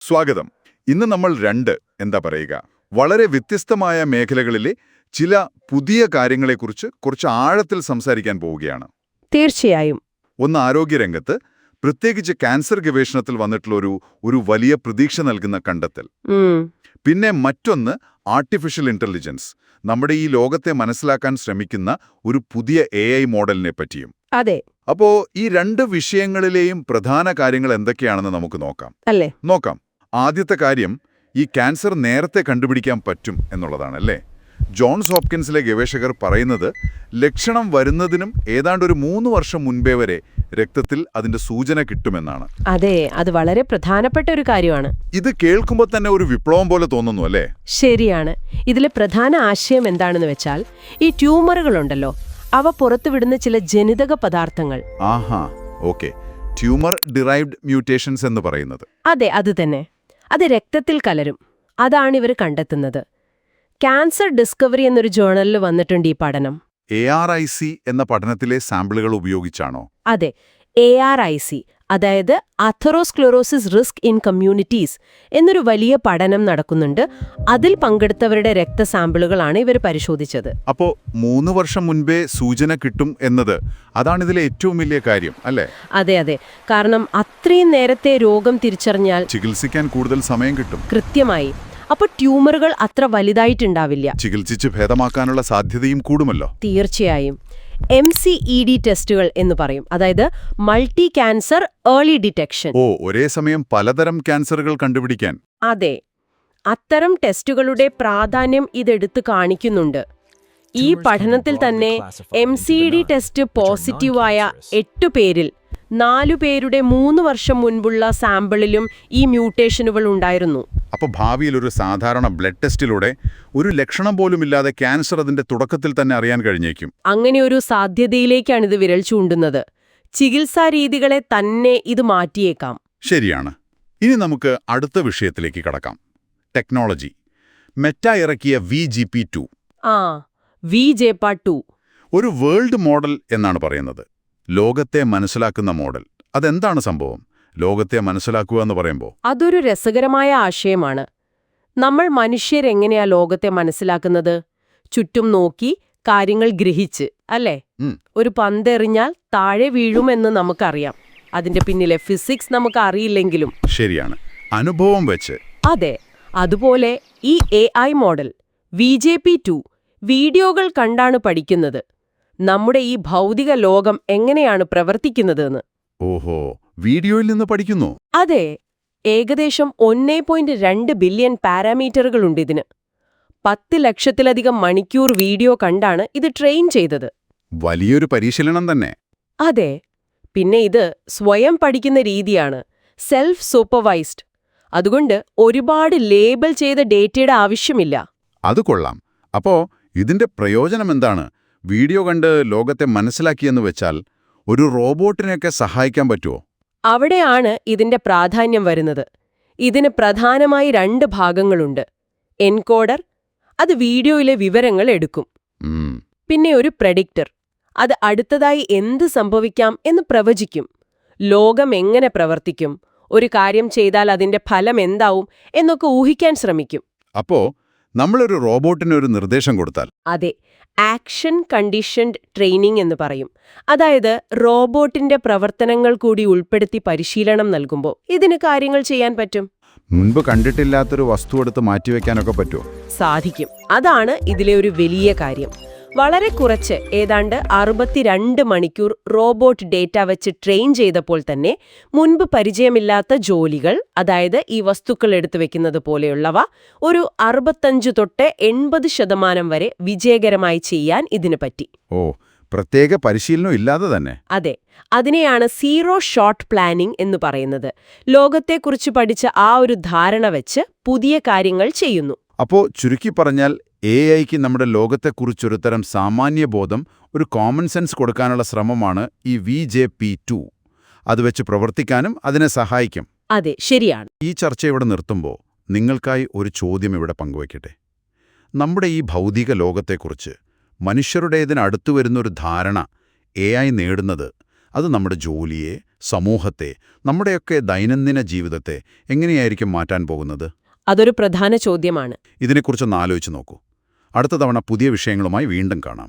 സ്വാഗതം. ഇന്ന് നമ്മൾ എന്താ പറയുക, വളരെ വ്യത്യസ്തമായ മേഖലകളിലെ ചില പുതിയ കാര്യങ്ങളെക്കുറിച്ച് കുറച്ച് ആഴത്തിൽ സംസാരിക്കാൻ പോവുകയാണ്. തീർച്ചയായും. ഒന്ന് ആരോഗ്യരംഗത്ത്, പ്രത്യേകിച്ച് ക്യാൻസർ ഗവേഷണത്തിൽ വന്നിട്ടുള്ള ഒരു വലിയ പ്രതീക്ഷ നൽകുന്ന കണ്ടെത്തൽ. പിന്നെ മറ്റൊന്ന് ആർട്ടിഫിഷ്യൽ ഇന്റലിജൻസ്, നമ്മുടെ ഈ ലോകത്തെ മനസ്സിലാക്കാൻ ശ്രമിക്കുന്ന ഒരു പുതിയ AI മോഡലിനെ പറ്റിയും. അതെ. അപ്പോ ഈ രണ്ട് വിഷയങ്ങളിലെയും പ്രധാന കാര്യങ്ങൾ എന്തൊക്കെയാണെന്ന് നമുക്ക് നോക്കാം. നോക്കാം. ആദ്യത്തെ കാര്യം, ഈ ക്യാൻസർ നേരത്തെ കണ്ടുപിടിക്കാൻ പറ്റും എന്നുള്ളതാണല്ലേ. ജോൺസ് ഹോപ്കിൻസിലെ ഗവേഷകർ പറയുന്നത് ലക്ഷണം വരുന്നതിനും ഏതാണ്ട് ഒരു 3 വർഷം മുൻപേ വരെ രക്തത്തിൽ അതിന്റെ സൂചന കിട്ടുമെന്നാണ്. അതെ, അത് വളരെ പ്രധാനപ്പെട്ട ഒരു കാര്യമാണ്. ഇത് കേൾക്കുമ്പോൾ തന്നെ ഒരു വിപ്ലവം പോലെ തോന്നുന്നു അല്ലേ? ശരിയാണ്. ഇതിലെ പ്രധാന ആശയം എന്താണെന്ന് വെച്ചാൽ, ഈ ട്യൂമറുകളുണ്ടല്ലോ, അവ പുറത്തുവിടുന്ന ചില ജനിതക പദാർത്ഥങ്ങൾ. ആഹാ, ഓക്കെ. ട്യൂമർ ഡിറൈവ്ഡ് മ്യൂട്ടേഷൻസ് എന്ന് പറയുന്നത്. അതെ, അത് തന്നെ. അത് രക്തത്തിൽ കലരും. അതാണ് ഇവർ കണ്ടെത്തുന്നത്. ക്യാൻസർ ഡിസ്കവറി എന്നൊരു ജേർണലിൽ വന്നിട്ടുണ്ട് ഈ പഠനം. ARIC എന്ന പഠനത്തിലെ സാമ്പിളുകൾ ഉപയോഗിച്ചാണോ? അതെ, ARIC, അതായത് അഥെറോസ്ക്ലെറോസിസ് റിസ്ക് ഇൻ കമ്മ്യൂണിറ്റീസ് എന്നൊരു വലിയ പഠനം നടക്കുന്നുണ്ട്. അതിൽ പങ്കെടുത്തവരുടെ രക്തസാമ്പിളുകളാണ് ഇവർ പരിശോധിച്ചത്. അപ്പോ 3 വർഷം മുൻപേ സൂചന കിട്ടും എന്നത് അതാണിതിലെ ഏറ്റവും വലിയ കാര്യം അല്ലേ? അതെ അതെ, കാരണം അത്രയും നേരത്തെ രോഗം തിരിച്ചറിഞ്ഞാൽ ചികിത്സിക്കാൻ കൂടുതൽ സമയം കിട്ടും. കൃത്യമായി. അപ്പൊ ട്യൂമറുകൾ അത്ര വലുതായിട്ടുണ്ടാവില്ല. ചികിത്സിച്ച് ഭേദമാക്കാനുള്ള സാധ്യതയും കൂടുമല്ലോ. തീർച്ചയായും. MCED ടെസ്റ്റുകൾ എന്ന് പറയും, അതായത് മൾട്ടി ക്യാൻസർ ഏർലി ഡിറ്റക്ഷൻ. ഒരേ സമയം പലതരം ക്യാൻസറുകൾ കണ്ടുപിടിക്കാൻ. അതെ, അത്തരം ടെസ്റ്റുകളുടെ പ്രാധാന്യം ഇതെടുത്ത് കാണിക്കുന്നുണ്ട്. ഈ പഠനത്തിൽ തന്നെ MCED ടെസ്റ്റ് പോസിറ്റീവായ 8 പേരിൽ 4 പേരുടെ 3 വർഷം മുൻപുള്ള സാമ്പിളിലും ഈ മ്യൂട്ടേഷനുകൾ ഉണ്ടായിരുന്നു. അപ്പോൾ ഭാവിയിൽ ഒരു സാധാരണ ബ്ലഡ് ടെസ്റ്റിലൂടെ ഒരു ലക്ഷണം പോലുമില്ലാതെ ക്യാൻസർ അതിന്റെ തുടക്കത്തിൽ തന്നെ അറിയാൻ കഴിഞ്ഞേക്കും. അങ്ങനെ ഒരു സാധ്യതയിലേക്കാണ് ഇത് വിരൽ ചൂണ്ടുന്നത്. ചികിത്സാ രീതികളെ തന്നെ ഇത് മാറ്റിയേക്കാം. ശരിയാണ്. ഇനി നമുക്ക് അടുത്ത വിഷയത്തിലേക്ക് കടക്കാം. ടെക്നോളജി. മെറ്റ ഇറക്കിയ VGP2. VJPA2 ഒരു വേൾഡ് മോഡൽ എന്നാണ് പറയുന്നത്. ലോകത്തെ മനസ്സിലാക്കുന്ന മോഡൽ. അതെന്താണ് സംഭവം? ലോകത്തെ മനസ്സിലാക്കുക എന്ന് പറയുമ്പോൾ അതൊരു രസകരമായ ആശയമാണ്. നമ്മൾ മനുഷ്യരെങ്ങനെയാ ലോകത്തെ മനസ്സിലാക്കുന്നത്? ചുറ്റും നോക്കി കാര്യങ്ങൾ ഗ്രഹിച്ച്, അല്ലേ? ഒരു പന്തെറിഞ്ഞാൽ താഴെ വീഴുമെന്ന് നമുക്കറിയാം. അതിന്റെ പിന്നിലെ ഫിസിക്സ് നമുക്ക് അറിയില്ലെങ്കിലും. ശരിയാണ്, അനുഭവം വെച്ച്. അതെ, അതുപോലെ ഈ AI മോഡൽ VJP2 വീഡിയോകൾ കണ്ടാണ് പഠിക്കുന്നത്. നമ്മുടെ ഈ ഭൗതിക ലോകം എങ്ങനെയാണ് പ്രവർത്തിക്കുന്നതെന്ന്. ഓഹോ, വീഡിയോയിൽ നിന്ന് പഠിക്കുന്നു. അതെ, ഏകദേശം 1.2 ബില്യൺ പാരാമീറ്ററുകളുണ്ട് ഇതിന്. 10 ലക്ഷത്തിലധികം മണിക്കൂർ വീഡിയോ കണ്ടാണ് ഇത് ട്രെയിൻ ചെയ്തത്. വലിയൊരു പരിശീലനം തന്നെ. അതെ, പിന്നെ ഇത് സ്വയം പഠിക്കുന്ന രീതിയാണ്, സെൽഫ് സൂപ്പർവൈസ്ഡ്. അതുകൊണ്ട് ഒരുപാട് ലേബൽ ചെയ്ത ഡേറ്റയുടെ ആവശ്യമില്ല. അത് കൊള്ളാം. അപ്പോ ഇതിന്റെ പ്രയോജനം എന്താണ്? വീഡിയോ കണ്ട് ലോകത്തെ മനസ്സിലാക്കിയെന്ന് വെച്ചാൽ ഒരു റോബോട്ടിനെയൊക്കെ സഹായിക്കാൻ പറ്റുമോ? അവിടെയാണ് ഇതിന്റെ പ്രാധാന്യം വരുന്നത്. ഇതിന് പ്രധാനമായി 2 ഭാഗങ്ങളുണ്ട്. എൻകോഡർ, അത് വീഡിയോയിലെ വിവരങ്ങൾ എടുക്കും. പിന്നെ ഒരു പ്രെഡിക്ടർ, അത് അടുത്തതായി എന്ത് സംഭവിക്കാം എന്ന് പ്രവചിക്കും. ലോകം എങ്ങനെ പ്രവർത്തിക്കും, ഒരു കാര്യം ചെയ്താൽ അതിന്റെ ഫലം എന്താവും എന്നൊക്കെ ഊഹിക്കാൻ ശ്രമിക്കും. അപ്പോ നമ്മളൊരു റോബോട്ടിന് ഒരു നിർദ്ദേശം കൊടുത്താൽ? അതെ, ആക്ഷൻ കണ്ടീഷൻഡ് ട്രെയിനിങ് എന്ന് പറയും. അതായത് റോബോട്ടിന്റെ പ്രവർത്തനങ്ങൾ കൂടി ഉൾപ്പെടുത്തി പരിശീലനം നൽകുമ്പോൾ ഇതിന് കാര്യങ്ങൾ ചെയ്യാൻ പറ്റും. മുൻപ് കണ്ടിട്ടില്ലാത്തൊരു വസ്തു എടുത്ത് മാറ്റിവെക്കാനൊക്കെ പറ്റുമോ? സാധിക്കും. അതാണ് ഇതിലെ ഒരു വലിയ കാര്യം. വളരെ കുറച്ച്, ഏതാണ്ട് 62 മണിക്കൂർ റോബോട്ട് ഡേറ്റ വെച്ച് ട്രെയിൻ ചെയ്തപ്പോൾ തന്നെ മുൻപ് പരിചയമില്ലാത്ത ജോലികൾ, അതായത് ഈ വസ്തുക്കൾ എടുത്തു വെക്കുന്നത് പോലെയുള്ളവ, ഒരു 65 തൊട്ട് 80% വരെ വിജയകരമായി ചെയ്യാൻ ഇതിന് പറ്റി. പ്രത്യേക പരിശീലനം ഇല്ലാതെ തന്നെ? അതെ, അതിനെയാണ് സീറോ ഷോട്ട് പ്ലാനിംഗ് എന്ന് പറയുന്നത്. ലോകത്തെക്കുറിച്ച് പഠിച്ച ആ ഒരു ധാരണ വെച്ച് പുതിയ കാര്യങ്ങൾ ചെയ്യുന്നു. അപ്പോ ചുരുക്കി പറഞ്ഞാൽ AIക്ക് നമ്മുടെ ലോകത്തെക്കുറിച്ചൊരു തരം സാമാന്യബോധം, ഒരു കോമൺ സെൻസ് കൊടുക്കാനുള്ള ശ്രമമാണ് ഈ VJP2. അത് വെച്ച് പ്രവർത്തിക്കാനും അതിനെ സഹായിക്കും. അതെ, ശരിയാണ്. ഈ ചർച്ച ഇവിടെ നിർത്തുമ്പോൾ നിങ്ങൾക്കായി ഒരു ചോദ്യം ഇവിടെ പങ്കുവയ്ക്കട്ടെ. നമ്മുടെ ഈ ഭൗതിക ലോകത്തെക്കുറിച്ച് മനുഷ്യരുടേതിന് അടുത്തുവരുന്നൊരു ധാരണ AI നേടുന്നത്, അത് നമ്മുടെ ജോലിയെ, സമൂഹത്തെ, നമ്മുടെയൊക്കെ ദൈനംദിന ജീവിതത്തെ എങ്ങനെയായിരിക്കും മാറ്റാൻ പോകുന്നത്? അതൊരു പ്രധാന ചോദ്യമാണ്. ഇതിനെക്കുറിച്ചൊന്ന് ആലോചിച്ച് നോക്കൂ. അടുത്ത തവണ പുതിയ വിഷയങ്ങളുമായി വീണ്ടും കാണാം.